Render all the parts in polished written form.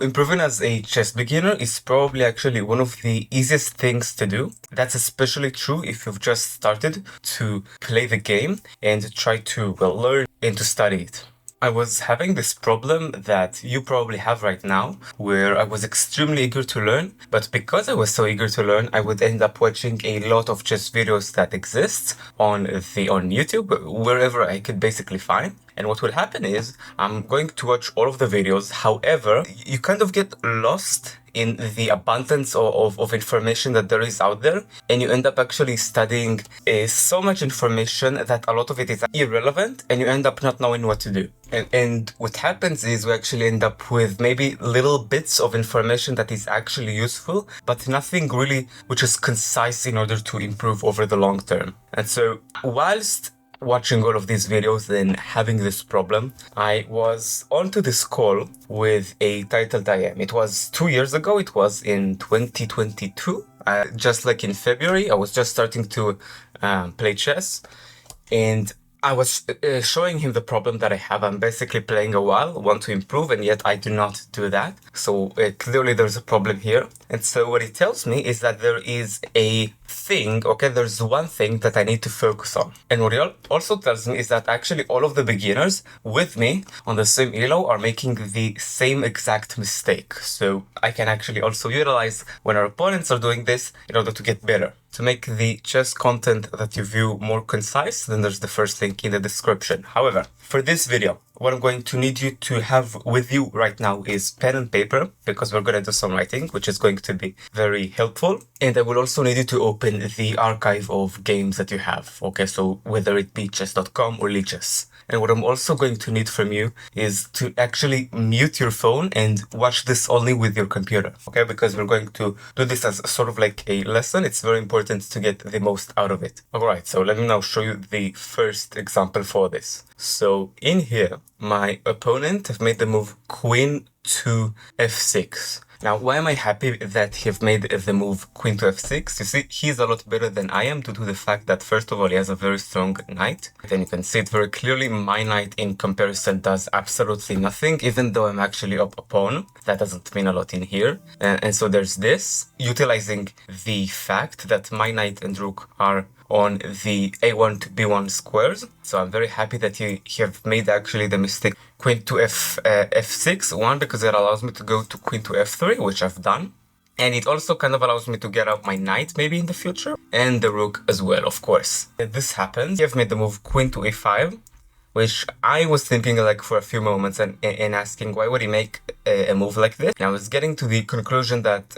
Improving as a chess beginner is probably actually one of the easiest things to do. That's especially true if you've just started to play the game and try to, learn and to study it. I was having this problem that you probably have right now, where I was extremely eager to learn, but because I was so eager to learn, I would end up watching a lot of chess videos that exist on YouTube, wherever I could basically find. And what will happen is I'm going to watch all of the videos. However, you kind of get lost in the abundance of information that there is out there, and you end up actually studying so much information that a lot of it is irrelevant, and you end up not knowing what to do. And what happens is we actually end up with maybe little bits of information that is actually useful, but nothing really which is concise in order to improve over the long term. And so whilst watching all of these videos and having this problem, I was onto this call with a titled IM. It was 2 years ago. It was in 2022. Just like in February, I was just starting to play chess, and I was showing him the problem that I have. I'm basically playing a while, want to improve, and yet I do not do that. So clearly there's a problem here. And so what he tells me is that there is a thing, there's one thing that I need to focus on. And what he also tells me is that actually all of the beginners with me on the same elo are making the same exact mistake. So I can actually also utilize when our opponents are doing this in order to get better. To make the chess content that you view more concise, then there's the first link in the description. However, for this video, what I'm going to need you to have with you right now is pen and paper, because we're going to do some writing, which is going to be very helpful. And I will also need you to open the archive of games that you have. So whether it be chess.com or Lichess. And what I'm also going to need from you is to actually mute your phone and watch this only with your computer, because we're going to do this as sort of like a lesson. It's very important to get the most out of it. Alright, so let me now show you the first example for this. So in here, my opponent have made the move queen to f6. Now, why am I happy that he have made the move queen to f6? You see, he's a lot better than I am due to the fact that, first of all, he has a very strong knight. Then you can see it very clearly. My knight in comparison does absolutely nothing, even though I'm actually up a pawn. That doesn't mean a lot in here. And so there's this, utilizing the fact that my knight and rook are on the a1 to b1 squares. So I'm very happy that you have made actually the mistake queen to f6. One, because it allows me to go to queen to f3, which I've done. And it also kind of allows me to get out my knight maybe in the future. And the rook as well, of course. If this happens, you have made the move queen to a5, which I was thinking like for a few moments and asking why would he make a move like this. And I was getting to the conclusion that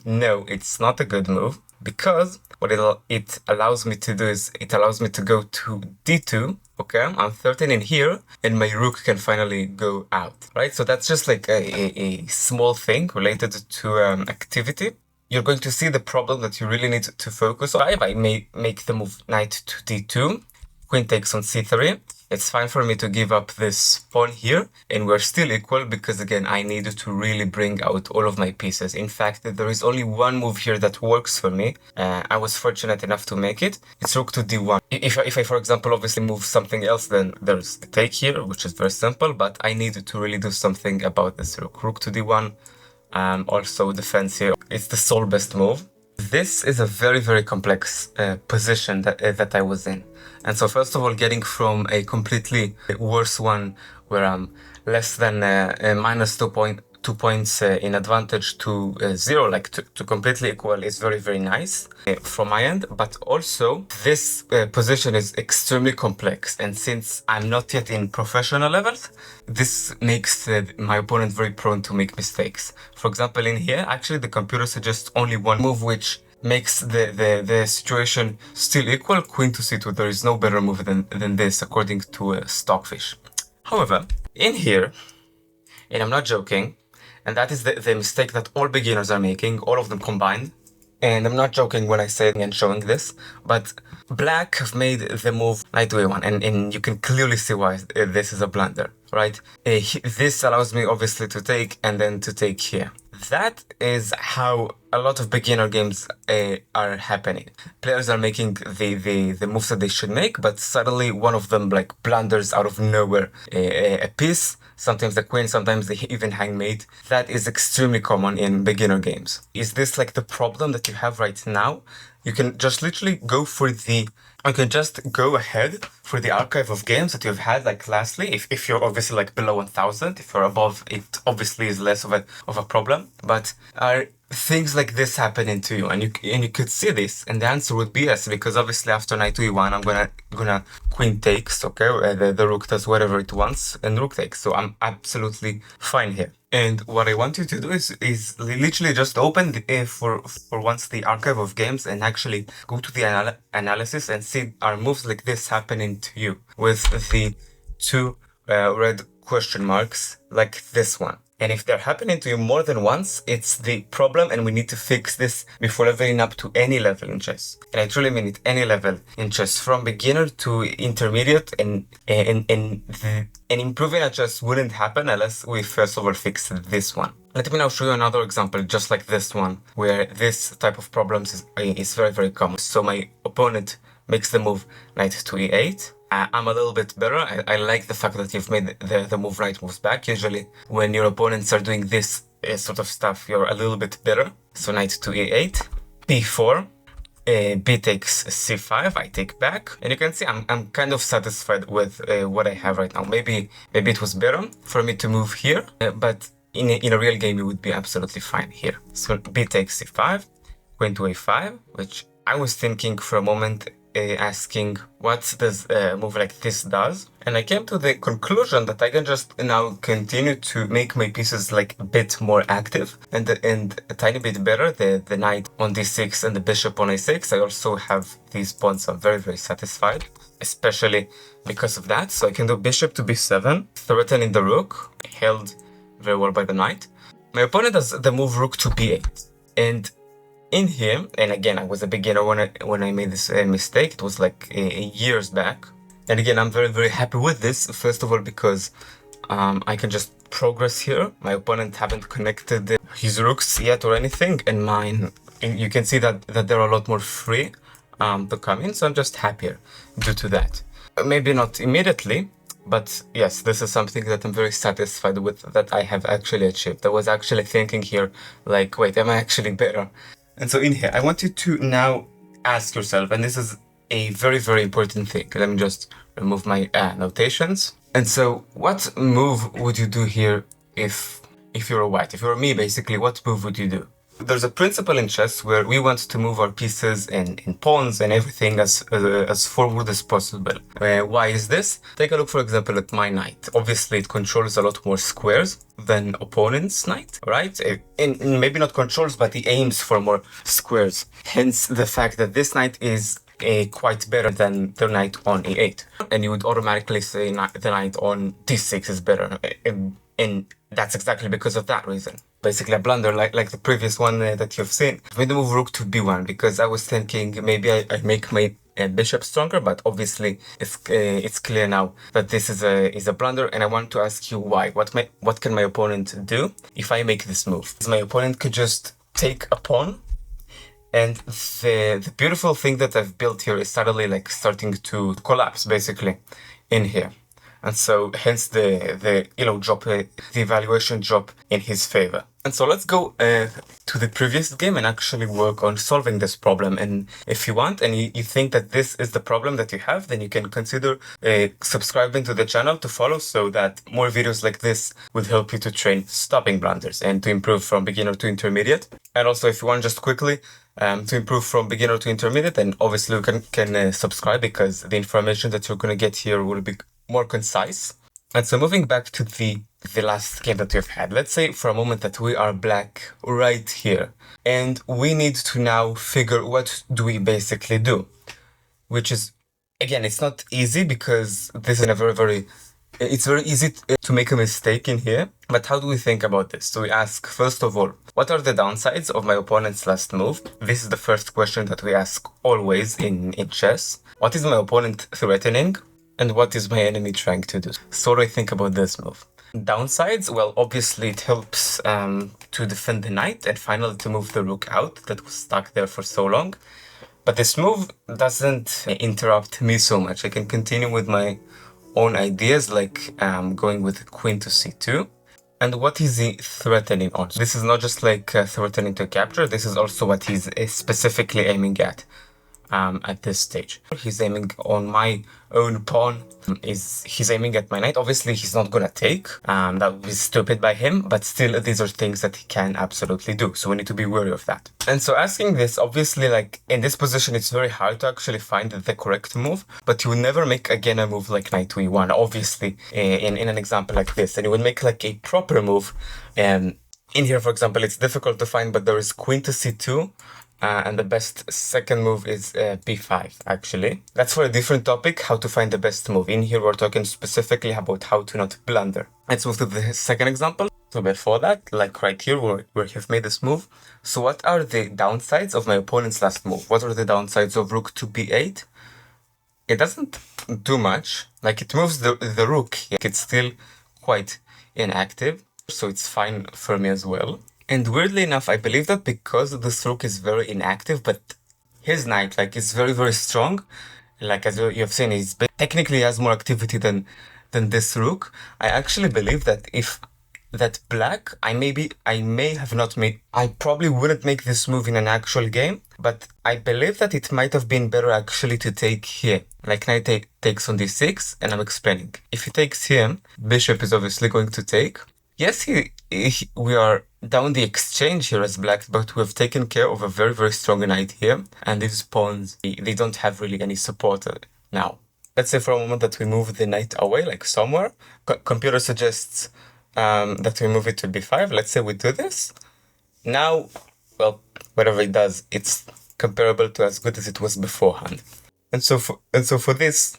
no, it's not a good move, because what it allows me to do is it allows me to go to d2. I'm 13 in here, and my rook can finally go out, right? So that's just like a small thing related to activity. You're going to see the problem that you really need to focus on. If I make the move knight to d2, queen takes on c3. It's fine for me to give up this pawn here, and we're still equal because, again, I needed to really bring out all of my pieces. In fact, there is only one move here that works for me. I was fortunate enough to make it. It's rook to d1. If I, for example, obviously move something else, then there's a take here, which is very simple, but I needed to really do something about this rook. Rook to d1, also defense here. It's the sole best move. This is a very, very complex position that I was in. And so first of all, getting from a completely worse one where I'm less than minus 2 points in advantage to 0, like to completely equal, is very, very nice from my end. But also this position is extremely complex. And since I'm not yet in professional levels, this makes my opponent very prone to make mistakes. For example, in here, actually the computer suggests only one move, which makes the situation still equal. Queen to c2, there is no better move than this, according to Stockfish. However, in here, and I'm not joking, and that is the mistake that all beginners are making, all of them combined. And I'm not joking when I say and showing this, but black have made the move knight to a1, and you can clearly see why this is a blunder, right? This allows me obviously to take and then to take here. That is how a lot of beginner games are happening. Players are making the moves that they should make, but suddenly one of them like blunders out of nowhere a piece, sometimes the queen, sometimes they even hang mate. That is extremely common in beginner games. Is this like the problem that you have right now? You can just literally go for the you can just go ahead for the archive of games that you've had like lastly. If you're obviously like below 1000, if you're above, it obviously is less of a problem. But are things like this happening to you? And you could see this, and the answer would be yes, because obviously after knight to e1, I'm gonna queen takes, okay, the rook does whatever it wants, and rook takes. So I'm absolutely fine here. And what I want you to do is literally just open for once the archive of games and actually go to the analysis and see are moves like this happening to you with the two red question marks like this one. And if they're happening to you more than once, it's the problem, and we need to fix this before leveling up to any level in chess. And I truly mean it, any level in chess, from beginner to intermediate, and improving at chess wouldn't happen unless we first of all fix this one. Let me now show you another example, just like this one, where this type of problems is very, very common. So my opponent makes the move knight to e8. I'm a little bit better. I like the fact that you've made the move right moves back. Usually when your opponents are doing this sort of stuff, you're a little bit better. So knight to e8, b4, b takes c5, I take back. And you can see I'm kind of satisfied with what I have right now. Maybe it was better for me to move here, but in a real game it would be absolutely fine here. So b takes c5, queen to a5, which I was thinking for a moment, asking what does a move like this does, and I came to the conclusion that I can just now continue to make my pieces like a bit more active and a tiny bit better. The knight on d6 and the bishop on a6, I also have these pawns. I'm very, very satisfied, especially because of that. So I can do bishop to b7, threatening the rook, held very well by the knight. My opponent does the move rook to b8, and in here, and again, I was a beginner when I made this mistake. It was like years back. And again, I'm very, very happy with this. First of all, because I can just progress here. My opponent haven't connected his rooks yet or anything, and mine, you can see that they're a lot more free to come in. So I'm just happier due to that. Maybe not immediately, but yes, this is something that I'm very satisfied with, that I have actually achieved. I was actually thinking here, like, wait, am I actually better? And so in here, I want you to now ask yourself, and this is a very, very important thing. Let me just remove my notations. And so what move would you do here if you're a white? If you're me, basically, what move would you do? There's a principle in chess where we want to move our pieces and pawns and everything as forward as possible. Why is this? Take a look, for example, at my knight. Obviously, it controls a lot more squares than opponent's knight, right? And maybe not controls, but he aims for more squares. Hence, the fact that this knight is quite better than the knight on e8. And you would automatically say the knight on d6 is better. And that's exactly because of that reason. Basically a blunder like the previous one that you've seen. I made the move rook to b1 because I was thinking maybe I make my bishop stronger, but obviously it's clear now that this is a blunder, and I want to ask you why. What can my opponent do if I make this move? My opponent could just take a pawn, and the beautiful thing that I've built here is suddenly like starting to collapse basically in here. And so hence the drop, the evaluation drop in his favor. And so let's go to the previous game and actually work on solving this problem. And if you want and you think that this is the problem that you have, then you can consider subscribing to the channel to follow, so that more videos like this would help you to train stopping blunders and to improve from beginner to intermediate. And also, if you want just quickly to improve from beginner to intermediate, then obviously you can subscribe, because the information that you're going to get here will be more concise. And so moving back to the last game that we've had, let's say for a moment that we are black right here, and we need to now figure what do we basically do, which is, again, it's not easy, because this is it's very easy to make a mistake in here. But how do we think about this? So we ask, first of all, what are the downsides of my opponent's last move? This is the first question that we ask always in chess. What is my opponent threatening? And what is my enemy trying to do? So what do I think about this move? Downsides, well, obviously it helps to defend the knight and finally to move the rook out that was stuck there for so long. But this move doesn't interrupt me so much. I can continue with my own ideas, like going with queen to c2. And what is he threatening on? This is not just like threatening to capture, this is also what he's specifically aiming at this stage. He's aiming on my own pawn. He's aiming at my knight. Obviously, he's not gonna take. That would be stupid by him, but still, these are things that he can absolutely do. So we need to be wary of that. And so asking this, obviously, like in this position, it's very hard to actually find the correct move, but you will never make again a move like knight to e1, obviously, in an example like this. And you will make like a proper move. In here, for example, it's difficult to find, but there is queen to c2. And the best second move is b5, actually. That's for a different topic, how to find the best move. In here, we're talking specifically about how to not blunder. Let's move to the second example. So before that, like right here, where you've made this move. So what are the downsides of my opponent's last move? What are the downsides of rook to b8? It doesn't do much. Like, it moves the rook. It's still quite inactive, so it's fine for me as well. And weirdly enough, I believe that because this rook is very inactive, but his knight, like, is very, very strong. Like, as you have seen, he's technically has more activity than this rook. I actually believe that if that black, I may have not made, I probably wouldn't make this move in an actual game, but I believe that it might have been better actually to take here. Like, knight takes on d6, and I'm explaining. If he takes here, bishop is obviously going to take. Yes, we are down the exchange here as black, but we have taken care of a very, very strong knight here. And these pawns, they don't have really any support now. Let's say for a moment that we move the knight away, like somewhere. Computer suggests that we move it to b5. Let's say we do this. Now, well, whatever it does, it's comparable to as good as it was beforehand. And so for this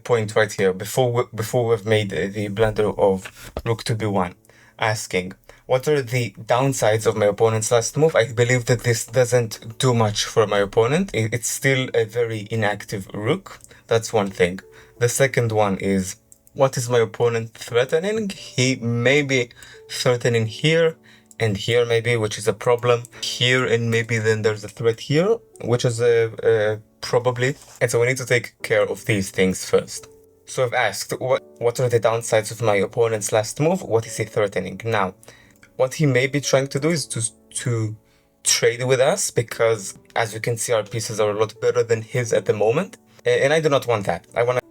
point right here, before we've made the blunder of rook to b1, asking what are the downsides of my opponent's last move, I believe that this doesn't do much for my opponent. It's still a very inactive rook. That's one thing. The second one is, what is my opponent threatening? He may be threatening here and here maybe, which is a problem. Here and maybe then there's a threat here, which is probably. And so we need to take care of these things first. So I've asked, what are the downsides of my opponent's last move? What is he threatening? Now, what he may be trying to do is to trade with us, because as you can see, our pieces are a lot better than his at the moment. And I do not want that.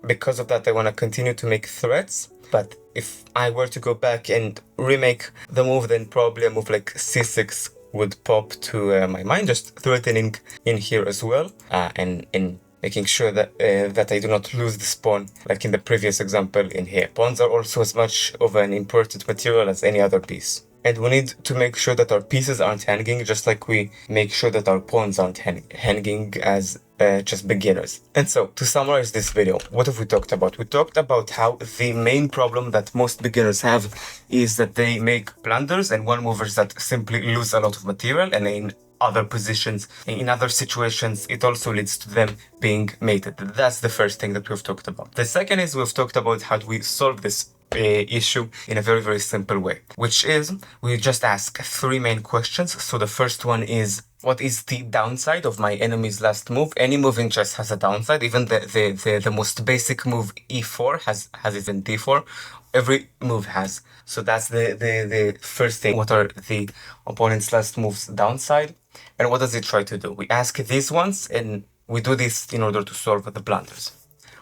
Because of that, I want to continue to make threats. But if I were to go back and remake the move, then probably a move like c6 would pop to my mind, just threatening in here as well, and making sure that that I do not lose this pawn, like in the previous example in here. Pawns are also as much of an important material as any other piece. And we need to make sure that our pieces aren't hanging, just like we make sure that our pawns aren't hanging as just beginners. And so, to summarize this video, what have we talked about? We talked about how the main problem that most beginners have is that they make blunders and one movers that simply lose a lot of material, and in other positions, in other situations, it also leads to them being mated. That's the first thing that we've talked about. The second is we've talked about how do we solve this issue in a very, very simple way, which is we just ask three main questions. So the first one is, what is the downside of my enemy's last move? Any move in chess has a downside. Even the most basic move e4 has it in d4. Every move has. So that's the first thing. What are the opponent's last move's downside? And what does it try to do? We ask these ones, and we do this in order to solve the blunders.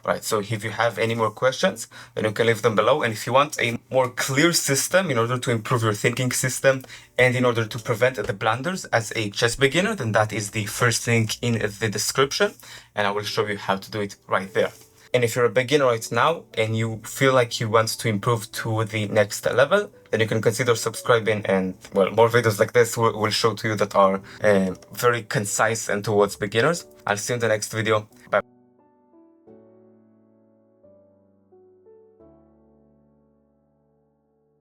Right, so if you have any more questions, then you can leave them below. And if you want a more clear system in order to improve your thinking system and in order to prevent the blunders as a chess beginner, then that is the first link in the description, and I will show you how to do it right there. And if you're a beginner right now and you feel like you want to improve to the next level, then you can consider subscribing, and well, more videos like this will show to you that are very concise and towards beginners. I'll see you in the next video. Bye.